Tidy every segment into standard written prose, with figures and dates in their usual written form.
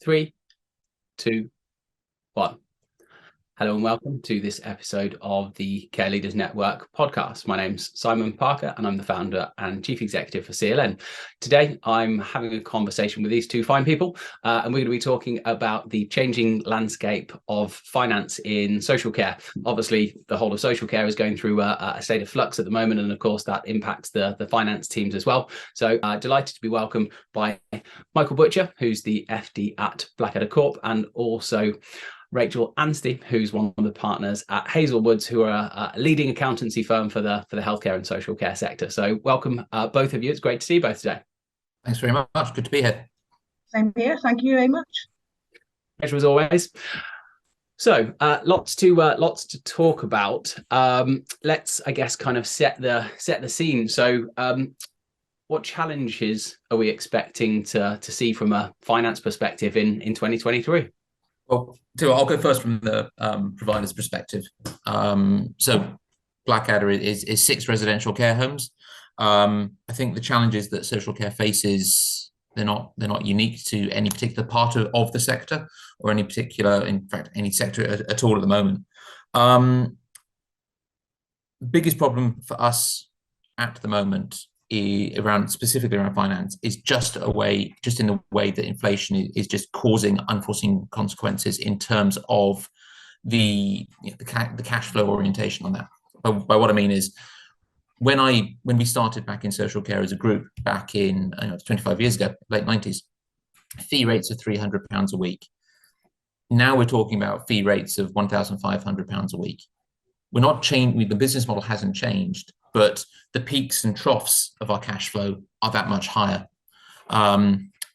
Three, two, one. Hello and welcome to this episode of the Care Leaders Network podcast. My name's Simon Parker and I'm the founder and chief executive for CLN. Today, I'm having a conversation with these two fine people and we're going to be talking about the changing landscape of finance in social care. Obviously, the whole of social care is going through a state of flux at the moment, and of course that impacts the finance teams as well. So delighted to be welcomed by Michael Butcher, who's the FD at Blackadder Corp, and also Rachael Anstee, who's one of the partners at Hazlewoods, who are a leading accountancy firm for the healthcare and social care sector. So welcome, both of you. It's great to see you both today. Thanks very much. Good to be here. Same here. Thank you very much. Pleasure as always. So lots to talk about. Let's, I guess, kind of set the scene. So what challenges are we expecting to see from a finance perspective in 2023? Well, I'll go first from the provider's perspective. So Blackadder is 6 residential care homes. I think the challenges that social care faces, they're not unique to any particular part of the sector or any particular, in fact, any sector at all at the moment. Biggest problem for us at the moment specifically around finance is just in the way that inflation is just causing unforeseen consequences in terms of the cash flow orientation on that. By what I mean is, when we started back in social care as a group back in 25 years ago, late 90s, fee rates of £300 a week. Now we're talking about fee rates of £1,500 a week. We're not changing. The business model hasn't changed, but the peaks and troughs of our cash flow are that much higher.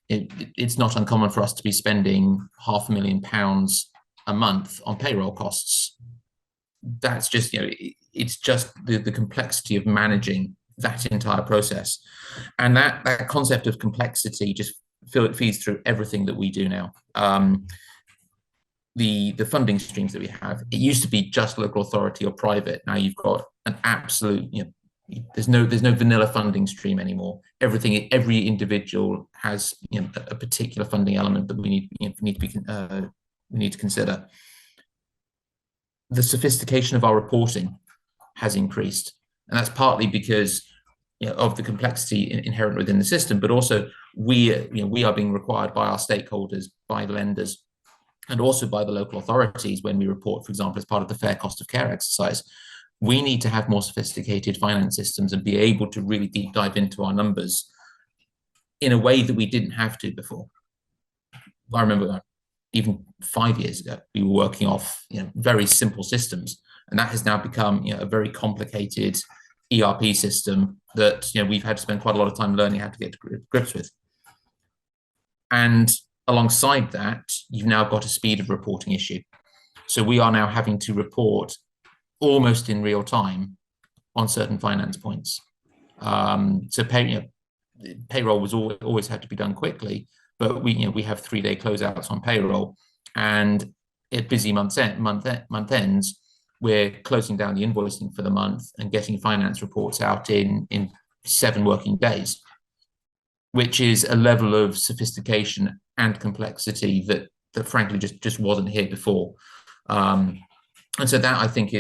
It's not uncommon for us to be spending £500,000 a month on payroll costs. That's just, it's just the complexity of managing that entire process. And that concept of complexity just feeds through everything that we do now. The funding streams that we have, it used to be just local authority or private. Now you've got an absolute, there's no vanilla funding stream anymore. Every individual has a particular funding element that we need to consider. The sophistication of our reporting has increased, and that's partly because of the complexity inherent within the system, but also we are being required by our stakeholders, by lenders, and also by the local authorities when we report, for example, as part of the fair cost of care exercise. We need to have more sophisticated finance systems and be able to really deep dive into our numbers in a way that we didn't have to before. I remember even 5 years ago, we were working off very simple systems, and that has now become a very complicated ERP system that we've had to spend quite a lot of time learning how to get to grips with. And alongside that, you've now got a speed of reporting issue. So we are now having to report almost in real time on certain finance points. So payroll was always had to be done quickly, but we have 3-day closeouts on payroll, and at busy month ends, we're closing down the invoicing for the month and getting finance reports out in 7 working days, which is a level of sophistication and complexity that frankly just wasn't here before. And so that, I think,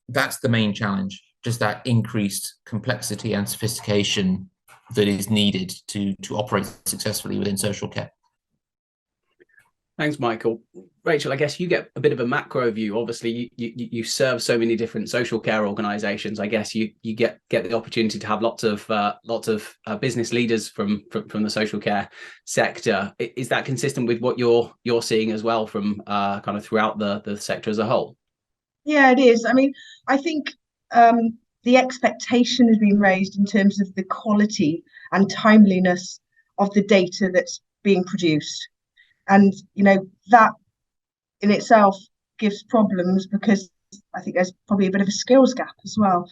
that's the main challenge, just that increased complexity and sophistication that is needed to operate successfully within social care. Thanks, Michael. Rachael, I guess you get a bit of a macro view. Obviously, you serve so many different social care organisations. I guess you get the opportunity to have lots of business leaders from the social care sector. Is that consistent with what you're seeing as well from kind of throughout the sector as a whole? Yeah, it is. I mean, I think the expectation has been raised in terms of the quality and timeliness of the data that's being produced. And, that in itself gives problems because I think there's probably a bit of a skills gap as well.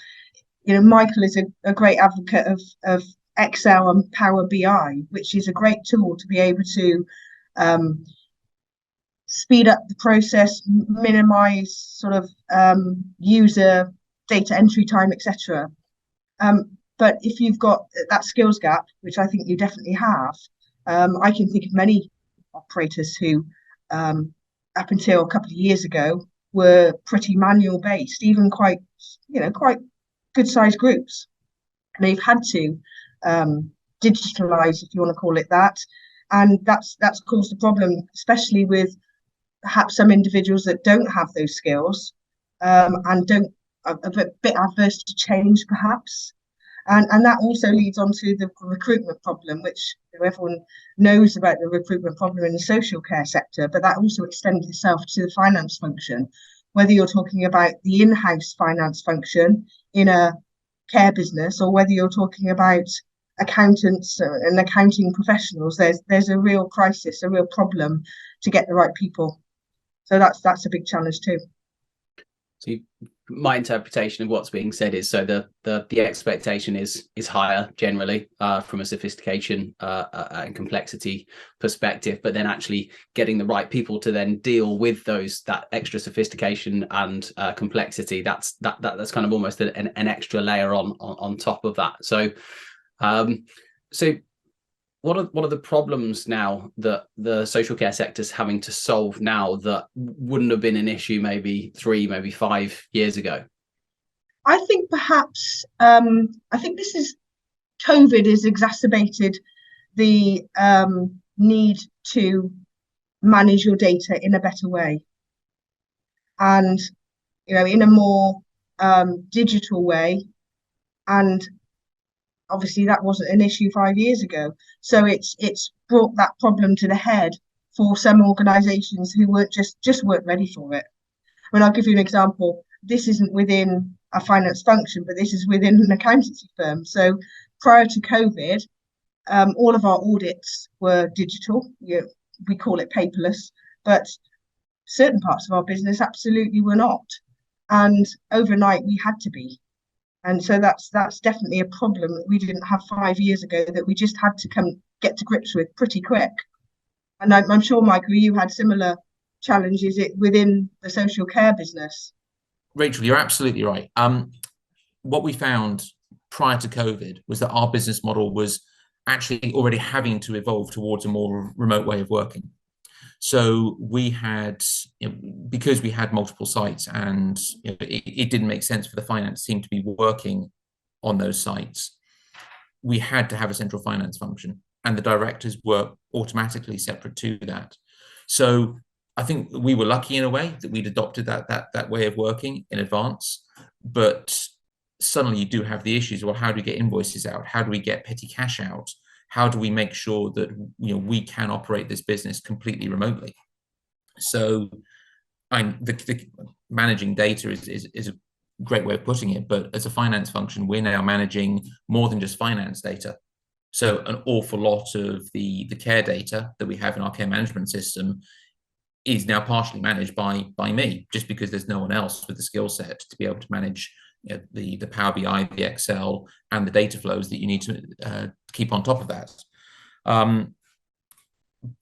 Michael is a great advocate of Excel and Power BI, which is a great tool to be able to speed up the process, minimize sort of user data entry time, etc. But if you've got that skills gap, which I think you definitely have, I can think of many operators who, up until a couple of years ago, were pretty manual based, even quite good sized groups. And they've had to digitalize, if you want to call it that, and that's caused a problem, especially with perhaps some individuals that don't have those skills, and don't a bit adverse to change, perhaps. And that also leads on to the recruitment problem, which everyone knows about the recruitment problem in the social care sector, but that also extends itself to the finance function. Whether you're talking about the in-house finance function in a care business, or whether you're talking about accountants and accounting professionals, there's a real crisis, a real problem to get the right people. So that's a big challenge too. So my interpretation of what's being said is, so the expectation is higher generally from a sophistication and complexity perspective, but then actually getting the right people to then deal with that extra sophistication and complexity, that's kind of almost an extra layer on top of that. So what are the problems now that the social care sector is having to solve now that wouldn't have been an issue maybe 3, maybe 5 years ago? I think perhaps COVID has exacerbated the need to manage your data in a better way, and in a more digital way. And obviously that wasn't an issue 5 years ago. So it's brought that problem to the head for some organisations who weren't just weren't ready for it. I mean, I'll give you an example. This isn't within a finance function, but this is within an accountancy firm. So prior to COVID, all of our audits were digital. We call it paperless, but certain parts of our business absolutely were not. And overnight we had to be. And so that's definitely a problem that we didn't have 5 years ago, that we just had to get to grips with pretty quick. And I'm sure, Michael, you had similar challenges within the social care business. Rachel, you're absolutely right. What we found prior to COVID was that our business model was actually already having to evolve towards a more remote way of working. So we had, because we had multiple sites, and it didn't make sense for the finance team to be working on those sites, we had to have a central finance function, and the directors were automatically separate to that. So I think we were lucky in a way that we'd adopted that way of working in advance. But suddenly you do have the issues. Well, how do we get invoices out? How do we get petty cash out? How do we make sure that we can operate this business completely remotely? So the managing data is a great way of putting it, but as a finance function, we're now managing more than just finance data. So an awful lot of the care data that we have in our care management system is now partially managed by me, just because there's no one else with the skill set to be able to manage the Power BI, the Excel, and the data flows that you need to keep on top of that.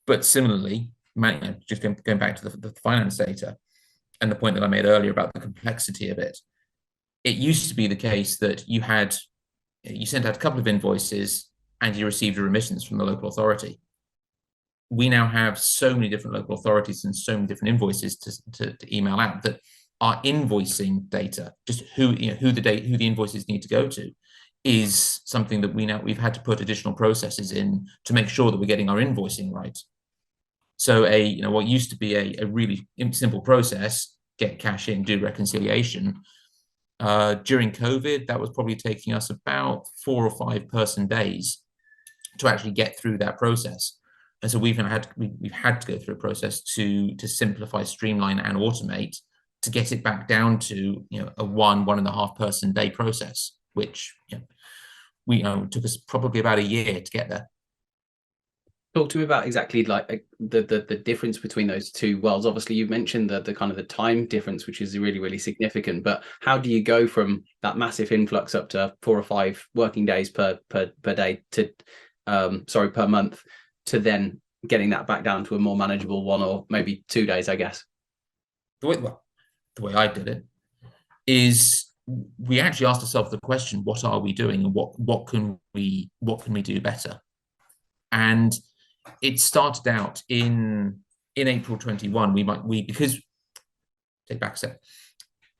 But similarly, just going back to the finance data and the point that I made earlier about the complexity of it, it used to be the case that you sent out a couple of invoices and you received a remittance from the local authority. We now have so many different local authorities and so many different invoices to email out, that our invoicing data, just who the invoices need to go to, is something that we've had to put additional processes in to make sure that we're getting our invoicing right. So what used to be a really simple process, get cash in, do reconciliation, during COVID, that was probably taking us about 4 or 5 person days to actually get through that process. And so we've had to go through a process to simplify, streamline, and automate to get it back down to a 1.5 person day process, which took us probably about a year to get there. Talk to me about exactly like the difference between those two worlds. Obviously, you've mentioned the kind of the time difference, which is really, really significant. But how do you go from that massive influx up to 4 or 5 working days per day to per month, to then getting that back down to a more manageable 1 or maybe 2 days, I guess? The way I did it is we actually asked ourselves the question, what are we doing, and what can we do better? And it started out in April 21. Because take back a step.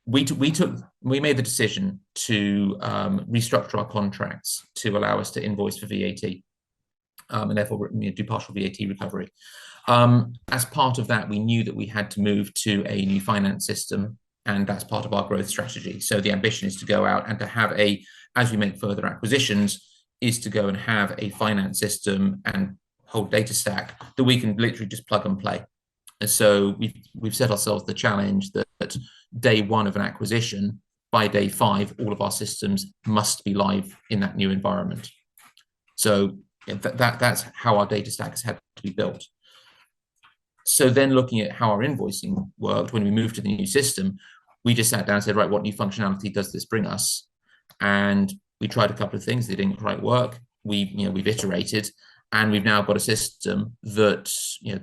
We made the decision to restructure our contracts to allow us to invoice for VAT, and therefore do partial VAT recovery. As part of that, we knew that we had to move to a new finance system, and that's part of our growth strategy. So the ambition is to go out and to have as we make further acquisitions, is to go and have a finance system and whole data stack that we can literally just plug and play. And so we've set ourselves the challenge that day one of an acquisition, by day 5, all of our systems must be live in that new environment. So that's how our data stack has had to be built. So then looking at how our invoicing worked when we moved to the new system, we just sat down and said, right, what new functionality does this bring us? And we tried a couple of things. They didn't quite work. We've iterated, and we've now got a system that,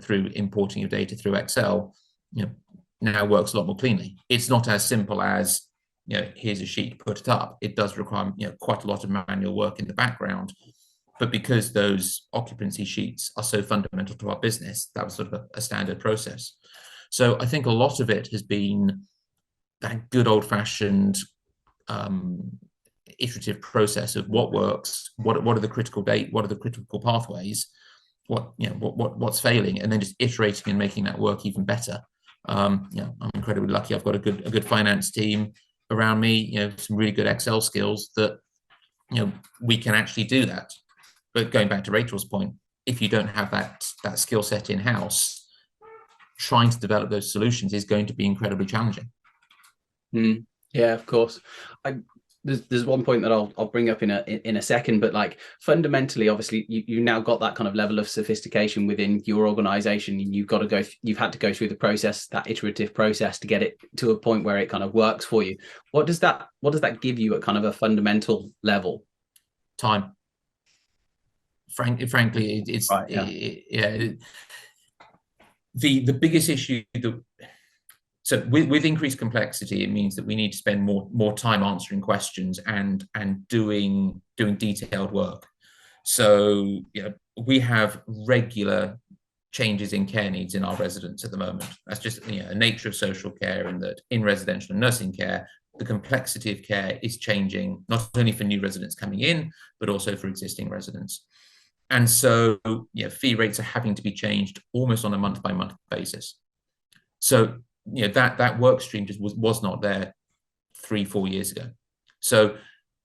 through importing of data through Excel, now works a lot more cleanly. It's not as simple as, here's a sheet, put it up. It does require, quite a lot of manual work in the background. But because those occupancy sheets are so fundamental to our business, that was sort of a standard process. So I think a lot of it has been that good old-fashioned iterative process of what works, what are the critical what are the critical pathways, what's failing, and then just iterating and making that work even better. I'm incredibly lucky. I've got a good finance team around me, some really good Excel skills that we can actually do that. But going back to Rachel's point, if you don't have that skill set in-house, trying to develop those solutions is going to be incredibly challenging. Yeah, of course. There's one point that I'll bring up in a second, but like fundamentally, obviously, you now got that kind of level of sophistication within your organization, and you've had to go through the process, that iterative process, to get it to a point where it kind of works for you. What does that give you at kind of a fundamental level? Time. Frankly, it's right, yeah. The biggest issue so with increased complexity, it means that we need to spend more time answering questions and doing detailed work. So we have regular changes in care needs in our residents at the moment. That's just a nature of social care, and that in residential and nursing care, the complexity of care is changing, not only for new residents coming in, but also for existing residents. And so fee rates are having to be changed almost on a month-by-month basis. So that work stream just was not there 3-4 years ago. So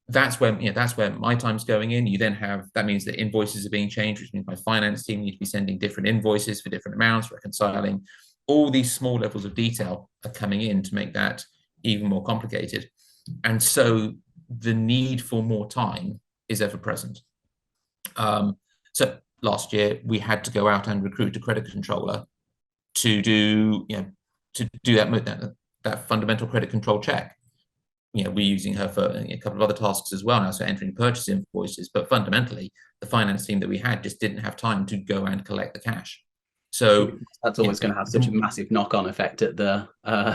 that's where my time's going in. You then that means that invoices are being changed, which means my finance team need to be sending different invoices for different amounts, reconciling. All these small levels of detail are coming in to make that even more complicated. And so the need for more time is ever present. So last year we had to go out and recruit a credit controller to do that fundamental credit control check. We're using her for a couple of other tasks as well now, so entering purchase invoices. But fundamentally, the finance team that we had just didn't have time to go and collect the cash. So that's always going to have such a massive knock-on effect at the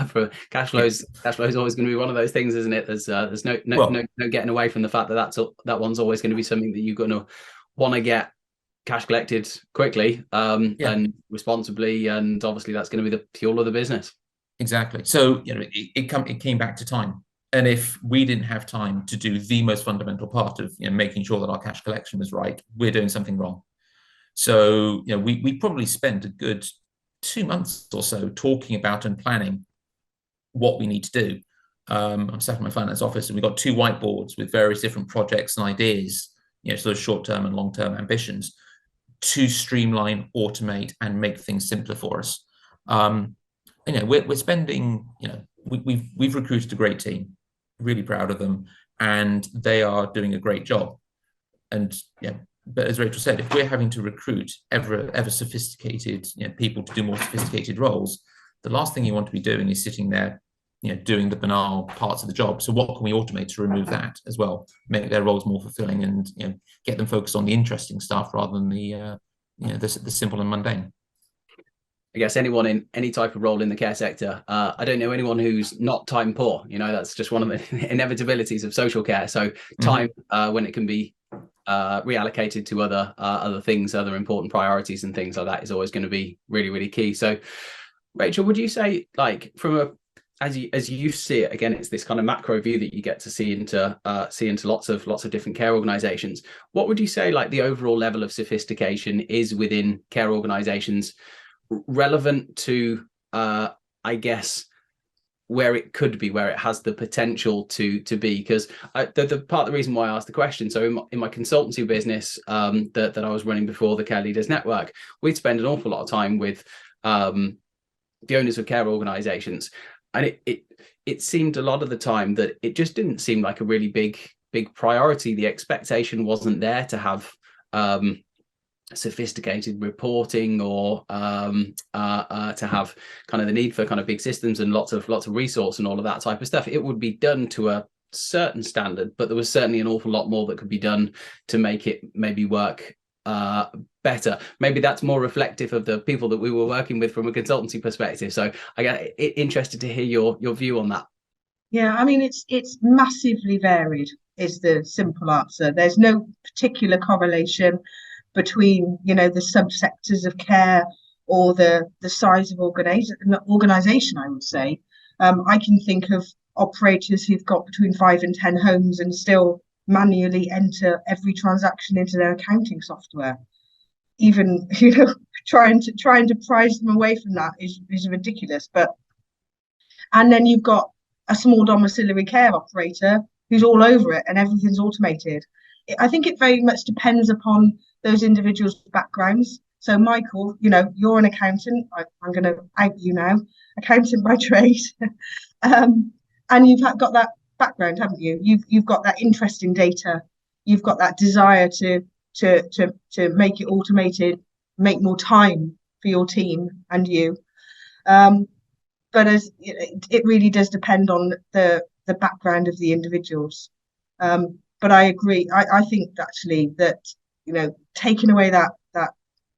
for cash flows. Cash flow is always going to be one of those things, isn't it? There's no getting away from the fact that one's always going to be something that you're going to want to get cash collected quickly and responsibly, and obviously that's going to be the fuel of the business. Exactly. So it came back to time, and if we didn't have time to do the most fundamental part of making sure that our cash collection was right, we're doing something wrong. So we probably spent a good 2 months or so talking about and planning what we need to do. I'm sat in my finance office, and we've got 2 whiteboards with various different projects and ideas, sort of short-term and long-term ambitions, to streamline, automate, and make things simpler for us. We're spending, we've recruited a great team, really proud of them, and they are doing a great job. And but as Rachel said, if we're having to recruit ever sophisticated people to do more sophisticated roles, the last thing you want to be doing is sitting there doing the banal parts of the job. So what can we automate to remove that as well, make their roles more fulfilling, and get them focused on the interesting stuff rather than the simple and mundane. I guess anyone in any type of role in the care sector, I don't know anyone who's not time poor. That's just one of the inevitabilities of social care. So time, when it can be reallocated to other things, other important priorities and things like that is always going to be really, really key. So Rachel, would you say, like, from a as you see it, again, it's this kind of macro view that you get to see into lots of different care organizations. What would you say, like, the overall level of sophistication is within care organizations, relevant to I guess where it could be, where it has the potential to be? Because the part of the reason why I asked the question, so in my consultancy business that I was running before the Care Leaders Network, we'd spend an awful lot of time with the owners of care organizations, and it seemed a lot of the time that it just didn't seem like a really big priority. The expectation wasn't there to have sophisticated reporting or to have kind of the need for kind of big systems and lots of resource and all of that type of stuff. It would be done to a certain standard, but there was certainly an awful lot more that could be done to make it maybe work better. Maybe that's more reflective of the people that we were working with from a consultancy perspective. So I get interested to hear your view on that. Yeah, I mean, it's massively varied is the simple answer. There's no particular correlation between, you know, the subsectors of care or the size of organization, I would say. I can think of operators who've got between 5 and 10 homes and still manually enter every transaction into their accounting software. Even, you know, trying to prize them away from that is ridiculous. And then you've got a small domiciliary care operator who's all over it and everything's automated. I think it very much depends upon those individuals' backgrounds. So Michael, you know, you're an accountant. I'm going to out you now, accountant by trade, and you've got that background, haven't you? You've got that interest in data. You've got that desire to make it automated, make more time for your team and you. But as it really does depend on the background of the individuals. But I agree. I think actually that, you know, taking away that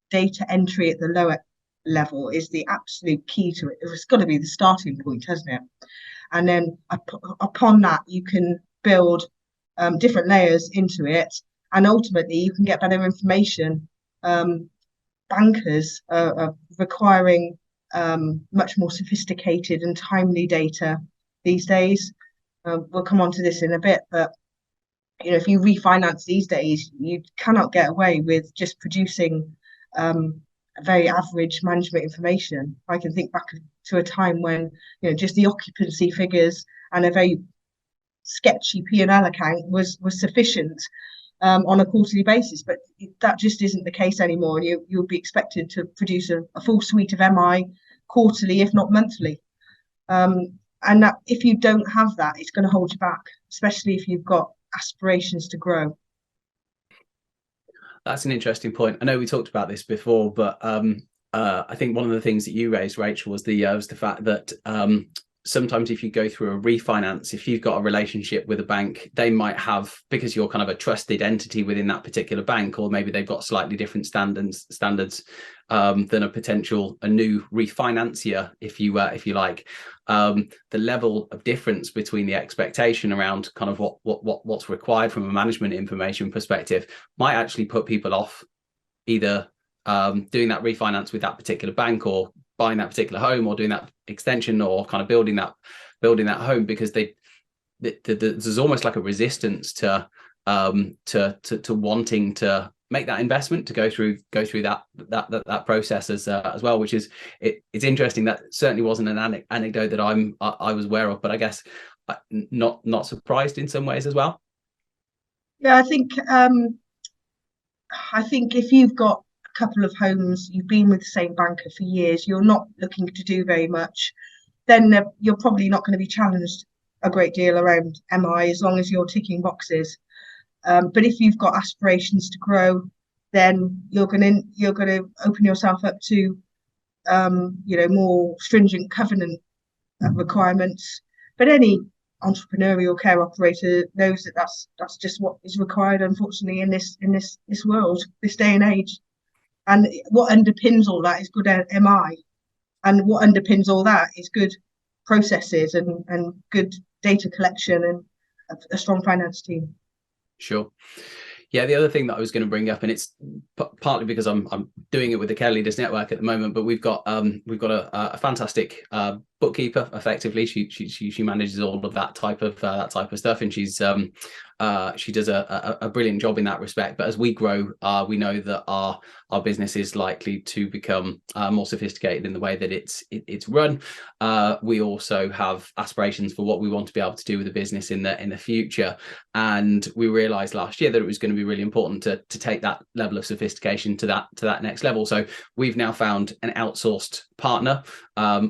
data entry at the lower level is the absolute key to it. It's got to be the starting point, hasn't it? And then upon that, you can build different layers into it, and ultimately you can get better information. Bankers are requiring much more sophisticated and timely data these days. We'll come on to this in a bit, but you know, if you refinance these days, you cannot get away with just producing very average management information. I can think back to a time when, you know, just the occupancy figures and a very sketchy P&L account was sufficient on a quarterly basis, but that just isn't the case anymore. You'll be expected to produce a full suite of MI quarterly, if not monthly. And that, if you don't have that, it's going to hold you back, especially if you've got aspirations to grow. That's an interesting point. I know we talked about this before, but I think one of the things that you raised, Rachel, was the fact that sometimes if you go through a refinance, if you've got a relationship with a bank, they might have, because you're kind of a trusted entity within that particular bank, or maybe they've got slightly different standards than a new refinancier, if you like. The level of difference between the expectation around kind of what's required from a management information perspective might actually put people off either doing that refinance with that particular bank, or buying that particular home, or doing that extension, or kind of building that home, because there's almost like a resistance to wanting to make that investment, to go through that process as well, which is it's interesting. That certainly wasn't an anecdote that I was aware of, but I guess not surprised in some ways as well. Yeah, I think if you've got a couple of homes, you've been with the same banker for years, you're not looking to do very much, then you're probably not going to be challenged a great deal around MI, as long as you're ticking boxes. But if you've got aspirations to grow, then you're going to open yourself up to you know, more stringent covenant requirements. But any entrepreneurial care operator knows that that's just what is required, unfortunately, in this world, this day and age. And what underpins all that is good MI, and what underpins all that is good processes and good data collection and a strong finance team. Sure. Yeah, the other thing that I was going to bring up, and it's partly because I'm doing it with the Care Leaders Network at the moment, but we've got a fantastic bookkeeper. Effectively, she manages all of that type of stuff, and she does a brilliant job in that respect. But as we grow, we know that our business is likely to become more sophisticated in the way that it's run. We also have aspirations for what we want to be able to do with the business in the future, and we realized last year that it was going to be really important to take that level of sophistication to that next level. So we've now found an outsourced partner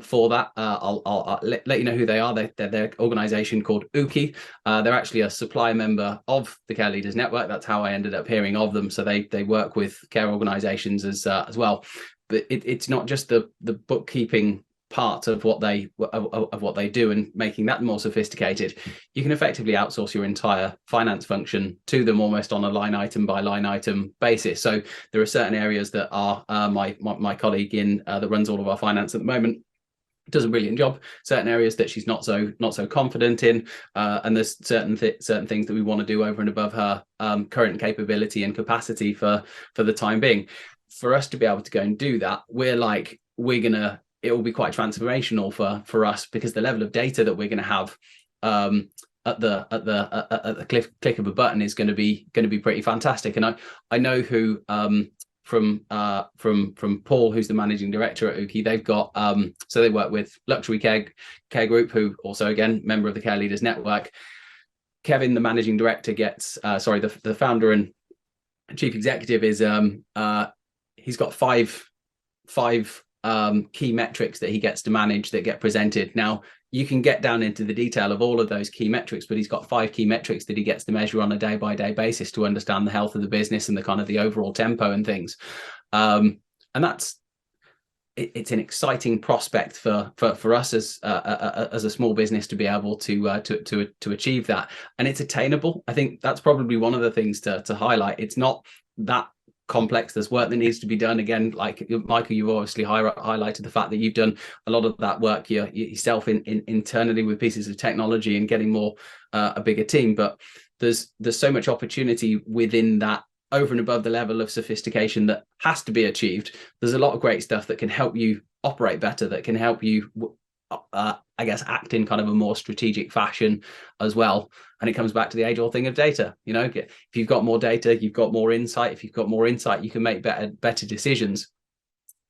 for that. I'll let you know who they are. They're their organization called Uki. They're actually a supply member of the Care Leaders Network. That's how I ended up hearing of them. So they work with care organizations as well. But it's not just the bookkeeping part of what they do and making that more sophisticated. You can effectively outsource your entire finance function to them almost on a line item by line item basis. So there are certain areas that are my colleague that runs all of our finance at the moment does a brilliant job. Certain areas that she's not so confident in, and there's certain things that we want to do over and above her current capability and capacity for the time being. For us to be able to go and do that, it will be quite transformational for us, because the level of data that we're going to have at the click of a button is going to be pretty fantastic. And I know who from Paul, who's the managing director at Uki. They've got so they work with Luxury Care Group, who also again member of the Care Leaders Network. Kevin, the managing director, gets the founder and chief executive is he's got five key metrics that he gets to manage that get presented. Now, you can get down into the detail of all of those key metrics, but he's got 5 key metrics that he gets to measure on a day-by-day basis to understand the health of the business and the kind of the overall tempo and things. And it's an exciting prospect for us as a small business to be able to achieve that, and it's attainable. I think that's probably one of the things to highlight. It's not that complex. There's work that needs to be done. Again, like Michael, you've obviously highlighted the fact that you've done a lot of that work yourself internally with pieces of technology and getting more a bigger team. But there's so much opportunity within that, over and above the level of sophistication that has to be achieved. There's a lot of great stuff that can help you operate better, that can help you I guess act in kind of a more strategic fashion as well. And it comes back to the age-old thing of data. You know, if you've got more data, you've got more insight. If you've got more insight, you can make better decisions.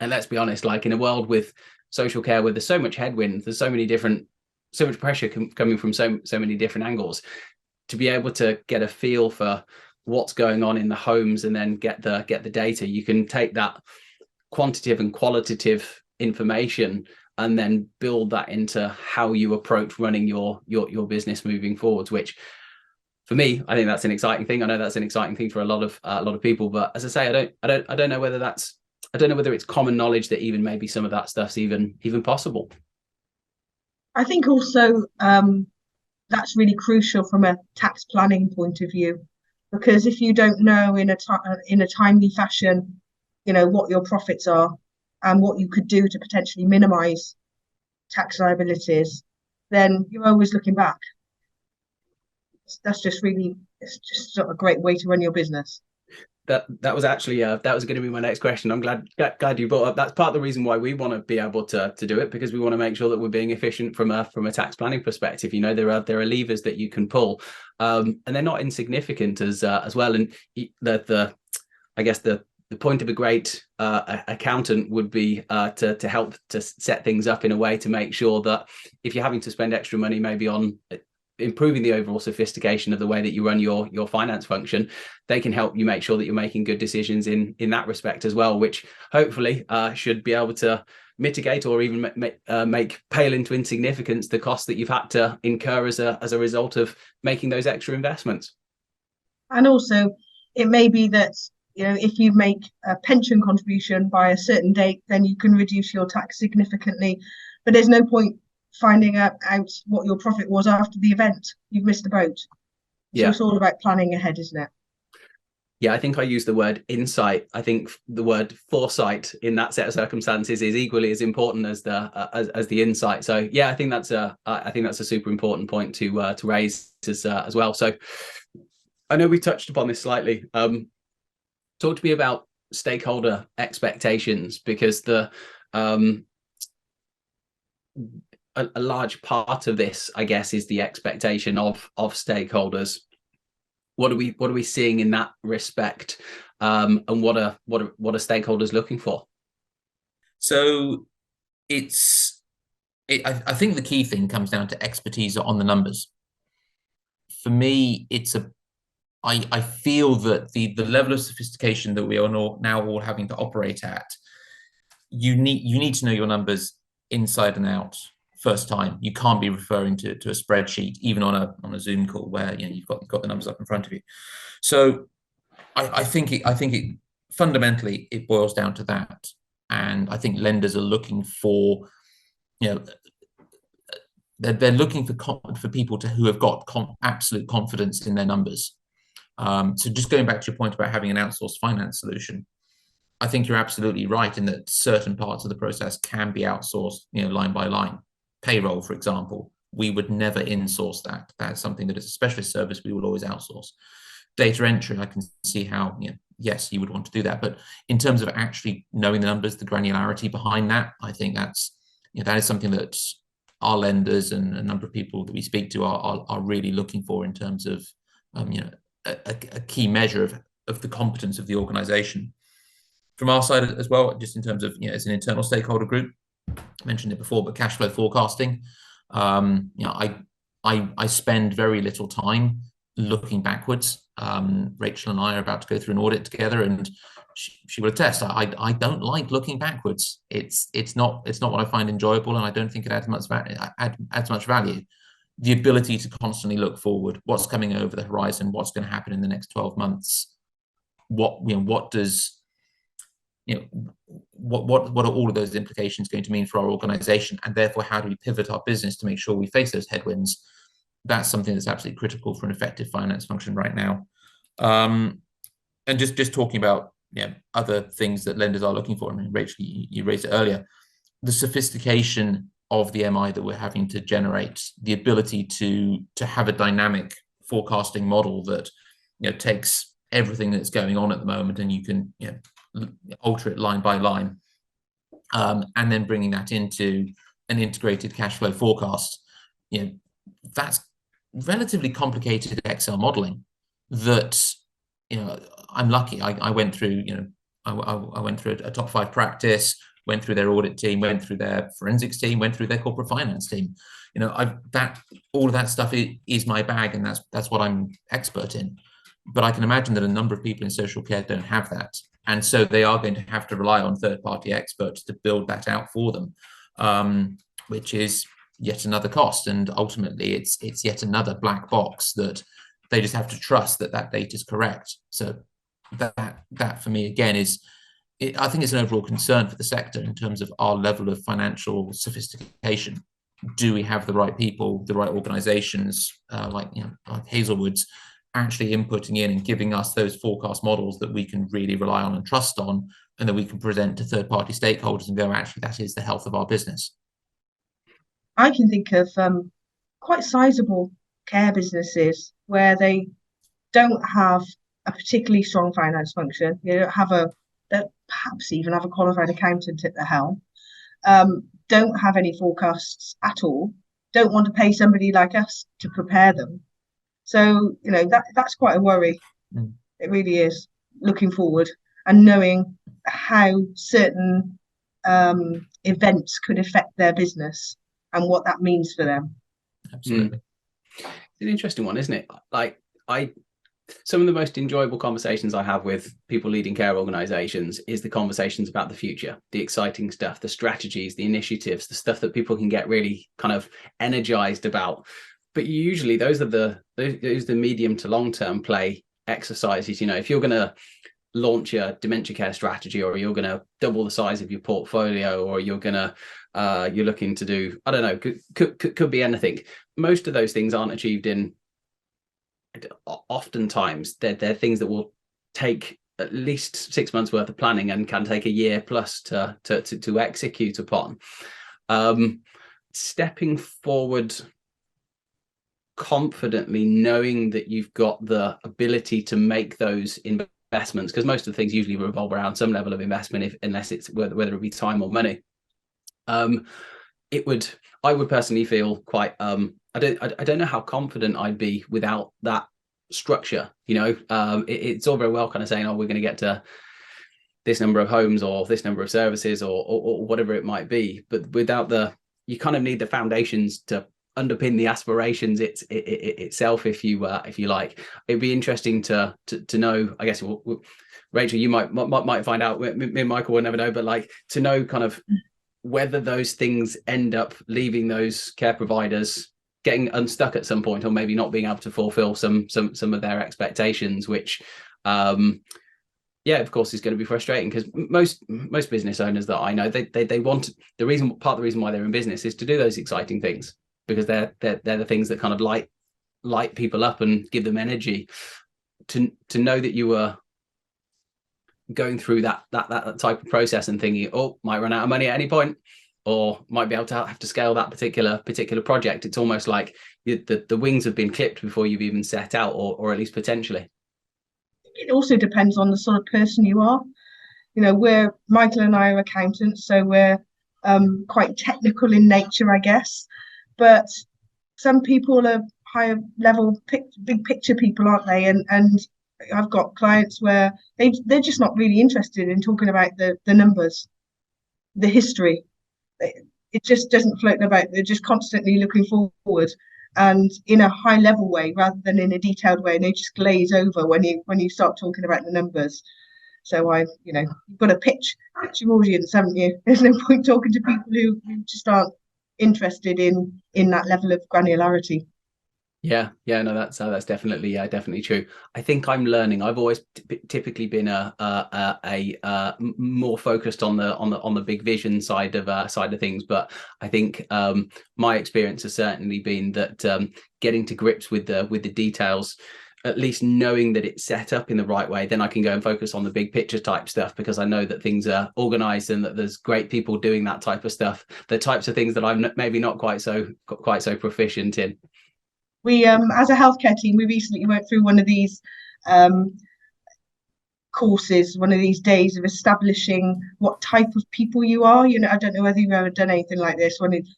And let's be honest, like in a world with social care where there's so much headwind, there's so much pressure coming from so many different angles, to be able to get a feel for what's going on in the homes and then get the data, you can take that quantitative and qualitative information and then build that into how you approach running your business moving forwards, which for me, I think that's an exciting thing. I know that's an exciting thing for a lot of people, but as I say, I don't know whether it's common knowledge that even maybe some of that stuff's even possible. I think also that's really crucial from a tax planning point of view, because if you don't know in a timely fashion, you know, what your profits are and what you could do to potentially minimize tax liabilities, then you're always looking back. That's just really, it's just not a great way to run your business. That was actually that was going to be my next question. I'm glad you brought up. That's part of the reason why we want to be able to do it, because we want to make sure that we're being efficient from a tax planning perspective. You know, there are levers that you can pull, and they're not insignificant as well. And I guess the point of a great accountant would be to help to set things up in a way to make sure that if you're having to spend extra money maybe on improving the overall sophistication of the way that you run your finance function, they can help you make sure that you're making good decisions in that respect as well, which hopefully should be able to mitigate or even make pale into insignificance the cost that you've had to incur as a result of making those extra investments. And also, it may be that, you know, if you make a pension contribution by a certain date, then you can reduce your tax significantly. But there's no point finding out what your profit was after the event. You've missed the boat. So it's all about planning ahead, isn't it? Yeah, I think I use the word insight. I think the word foresight in that set of circumstances is equally as important as the insight. So yeah, I think that's a super important point to raise as well. So I know we touched upon this slightly. Talk to me about stakeholder expectations, because a large part of this, I guess, is the expectation of stakeholders. What are we seeing in that respect, and what are stakeholders looking for? So I think the key thing comes down to expertise on the numbers. For me, I feel that the level of sophistication that we are now all having to operate at, you need to know your numbers inside and out first time. You can't be referring to a spreadsheet, even on a Zoom call where you've got the numbers up in front of you. So I think it fundamentally it boils down to that, and I think lenders are looking for, they're looking for people who have got absolute confidence in their numbers. So just going back to your point about having an outsourced finance solution, I think you're absolutely right in that certain parts of the process can be outsourced, line by line. Payroll, for example, we would never in-source that. That's something that is a specialist service we will always outsource. Data entry, I can see how, yes, you would want to do that. But in terms of actually knowing the numbers, the granularity behind that, I think that is something that our lenders and a number of people that we speak to are really looking for in terms of, a key measure of the competence of the organization. From our side as well, just in terms of, as an internal stakeholder group, I mentioned it before, but cash flow forecasting, I spend very little time looking backwards. Rachel and I are about to go through an audit together, and she will attest, I don't like looking backwards. It's not what I find enjoyable, and I don't think it adds much value. The ability to constantly look forward, what's coming over the horizon, what's going to happen in the next 12 months, what are all of those implications going to mean for our organization, and therefore how do we pivot our business to make sure we face those headwinds? That's something that's absolutely critical for an effective finance function right now. And just talking about other things that lenders are looking for. I mean, Rachel, you raised it earlier, the sophistication of the MI that we're having to generate, the ability to have a dynamic forecasting model that takes everything that's going on at the moment, and you can alter it line by line, and then bringing that into an integrated cash flow forecast. That's relatively complicated Excel modeling that I'm lucky I went through I went through a top 5 practice, went through their audit team, went through their forensics team, went through their corporate finance team. All of that stuff is my bag, and that's what I'm expert in. But I can imagine that a number of people in social care don't have that, and so they are going to have to rely on third-party experts to build that out for them, which is yet another cost, and ultimately it's yet another black box that they just have to trust that data is correct. So that for me again I think it's an overall concern for the sector in terms of our level of financial sophistication. Do we have the right people, the right organizations, like Hazlewoods, actually inputting in and giving us those forecast models that we can really rely on and trust on, and that we can present to third-party stakeholders and go, actually, that is the health of our business? I can think of quite sizable care businesses where they don't have a particularly strong finance function. They perhaps even have a qualified accountant at the helm, don't have any forecasts at all, don't want to pay somebody like us to prepare them. So, that's quite a worry. It really is, looking forward and knowing how certain events could affect their business and what that means for them. Absolutely. It's an interesting one, isn't it? Like, some of the most enjoyable conversations I have with people leading care organizations is the conversations about the future, the exciting stuff, the strategies, the initiatives, the stuff that people can get really kind of energized about. But usually those are the medium to long-term play exercises. If you're going to launch a dementia care strategy, or you're going to double the size of your portfolio, or you're looking to do, I don't know, could be anything. Most of those things aren't achieved in, oftentimes they're things that will take at least 6 months worth of planning and can take a year plus to execute upon. Stepping forward confidently knowing that you've got the ability to make those investments, because most of the things usually revolve around some level of investment, unless it's whether it be time or money. I would personally feel quite I don't know how confident I'd be without that structure. It's all very well kind of saying, oh, we're going to get to this number of homes or this number of services or whatever it might be, but without you kind of need the foundations to underpin the aspirations itself, if you like. It'd be interesting to know, I guess. Rachel, you might find out. Me and Michael will never know, but like to know kind of whether those things end up leaving those care providers getting unstuck at some point, or maybe not being able to fulfill some of their expectations, which of course is going to be frustrating, because most business owners that I know, they want part of the reason why they're in business is to do those exciting things, because they're the things that kind of light people up and give them energy. To know that you were going through that type of process and thinking, oh, might run out of money at any point, or might be able to have to scale that particular project. It's almost like the wings have been clipped before you've even set out, or at least potentially. It also depends on the sort of person you are. Michael and I are accountants, so we're quite technical in nature, I guess. But some people are higher level, big picture people, aren't they? And I've got clients where they're just not really interested in talking about the numbers, the history. It just doesn't float about. They're just constantly looking forward, and in a high level way rather than in a detailed way. And they just glaze over when you start talking about the numbers. So you've got to pitch your audience, haven't you? There's no point talking to people who just aren't interested in that level of granularity. No, that's definitely true. I think I'm learning. I've always typically been a more focused on the big vision side of things, but I think my experience has certainly been that getting to grips with the details, at least knowing that it's set up in the right way, then I can go and focus on the big picture type stuff, because I know that things are organized and that there's great people doing that type of stuff, the types of things that I'm maybe not quite so proficient in. We, as a healthcare team, we recently went through one of these courses, one of these days of establishing what type of people you are. I don't know whether you've ever done anything like this, when it's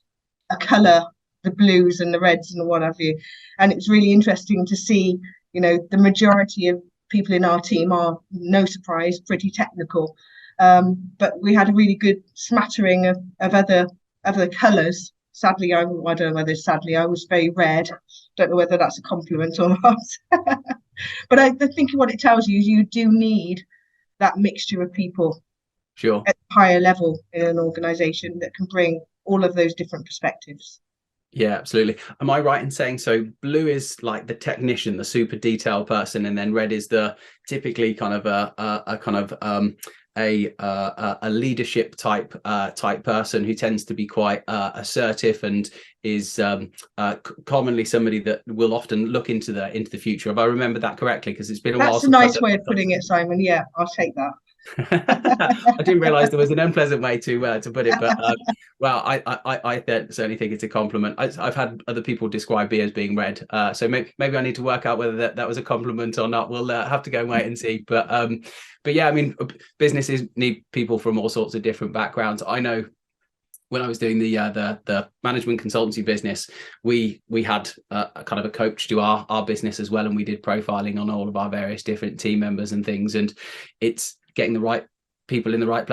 a colour, the blues and the reds and what have you. And it was really interesting to see, the majority of people in our team are, no surprise, pretty technical. But we had a really good smattering of other colours. Sadly, I don't know whether I was very red. Don't know whether that's a compliment or not. But I think what it tells you is you do need that mixture of people, sure, at a higher level in an organisation that can bring all of those different perspectives. Yeah, absolutely. Am I right in saying so? Blue is like the technician, the super detailed person, and then red is the typically kind of a leadership type person who tends to be quite assertive and is commonly somebody that will often look into the future. If I remember that correctly, because it's been a while. That's a nice way of putting it, Simon. Yeah, I'll take that. I didn't realise there was an unpleasant way to put it, but well, I certainly think it's a compliment. I've had other people describe me as being red, so maybe I need to work out whether that was a compliment or not. We'll have to go and wait and see. But yeah, I mean, businesses need people from all sorts of different backgrounds. I know when I was doing the management consultancy business, we had a kind of a coach to our business as well, and we did profiling on all of our various different team members and things, and it's getting the right people in the right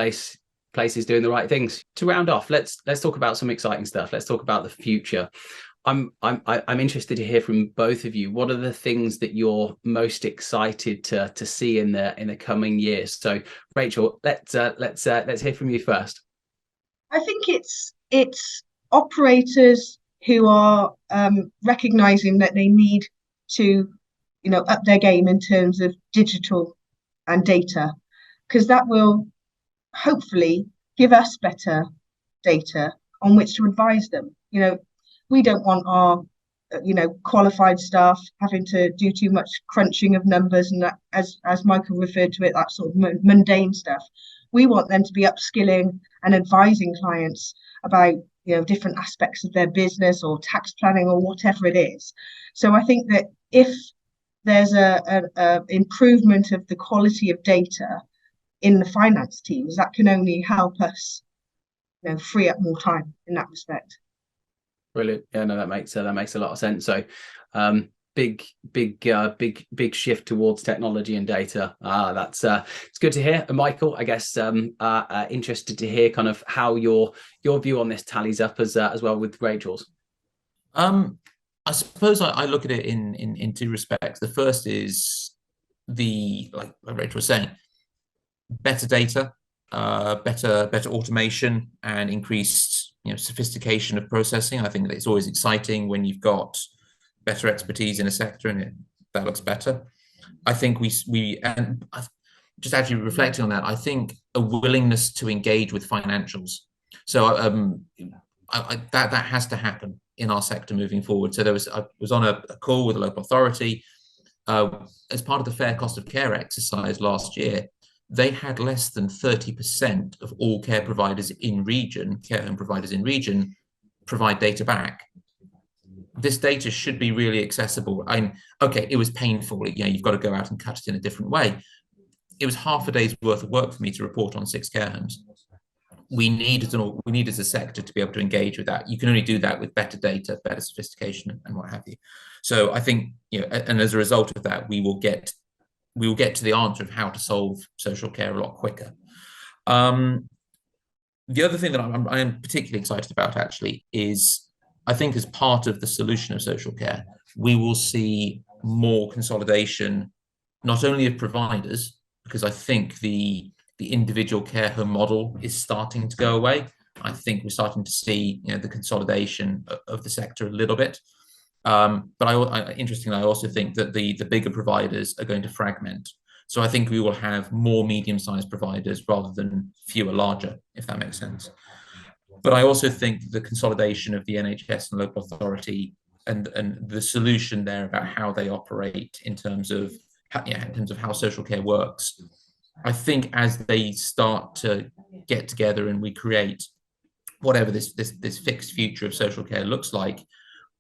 places doing the right things. To round off, let's talk about some exciting stuff. Let's talk about the future. I'm interested to hear from both of you. What are the things that you're most excited to see in the coming years? So, Rachel, let's hear from you first. I think it's operators who are recognizing that they need to, up their game in terms of digital and data, because that will hopefully give us better data on which to advise them. We don't want our qualified staff having to do too much crunching of numbers and that, as Michael referred to it, that sort of mundane stuff. We want them to be upskilling and advising clients about different aspects of their business or tax planning or whatever it is. So I think that if there's a improvement of the quality of data in the finance teams, that can only help us, free up more time in that respect. Brilliant. Yeah, no, that makes a lot of sense. So, big shift towards technology and data. That's it's good to hear. And Michael, I guess interested to hear kind of how your view on this tallies up as well with Rachel's. I suppose I look at it in two respects. The first is like Rachel was saying, better data, better automation, and increased sophistication of processing. I think that it's always exciting when you've got better expertise in a sector and that looks better. I think we and just actually reflecting on that, I think a willingness to engage with financials. So that has to happen in our sector moving forward. So I was on a call with a local authority as part of the fair cost of care exercise last year. They had less than 30% of all care providers in region, care home providers in region, provide data back. This data should be really accessible. Okay, it was painful. You've got to go out and cut it in a different way. It was half a day's worth of work for me to report on 6 care homes. We need as a sector to be able to engage with that. You can only do that with better data, better sophistication, and what have you. So I think, and as a result of that, we will get to the answer of how to solve social care a lot quicker. The other thing that I am particularly excited about actually is, I think as part of the solution of social care, we will see more consolidation, not only of providers, because I think the individual care home model is starting to go away. I think we're starting to see the consolidation of the sector a little bit. But interestingly, I also think that the bigger providers are going to fragment. So I think we will have more medium-sized providers rather than fewer larger, if that makes sense. But I also think the consolidation of the NHS and local authority and the solution there about how they operate in terms of how social care works, I think as they start to get together and we create whatever this fixed future of social care looks like,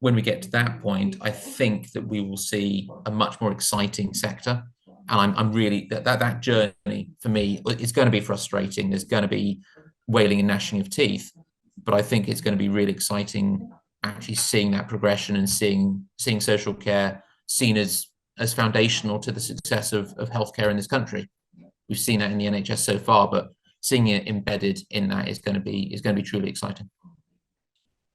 when we get to that point, I think that we will see a much more exciting sector. And I'm really that journey for me, it's going to be frustrating. There's going to be wailing and gnashing of teeth, but I think it's going to be really exciting actually seeing that progression and seeing social care seen as foundational to the success of healthcare in this country. We've seen that in the NHS so far, but seeing it embedded in that is going to be truly exciting.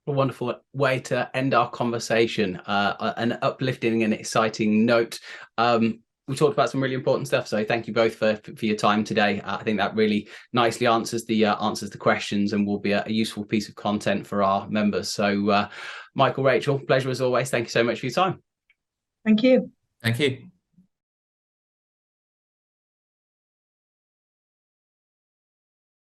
A wonderful way to end our conversation, an uplifting and exciting note. We talked about some really important stuff, so thank you both for your time today. I think that really nicely answers the questions and will be a useful piece of content for our members. So Michael, Rachel, pleasure as always. Thank you so much for your time. Thank you. Thank you.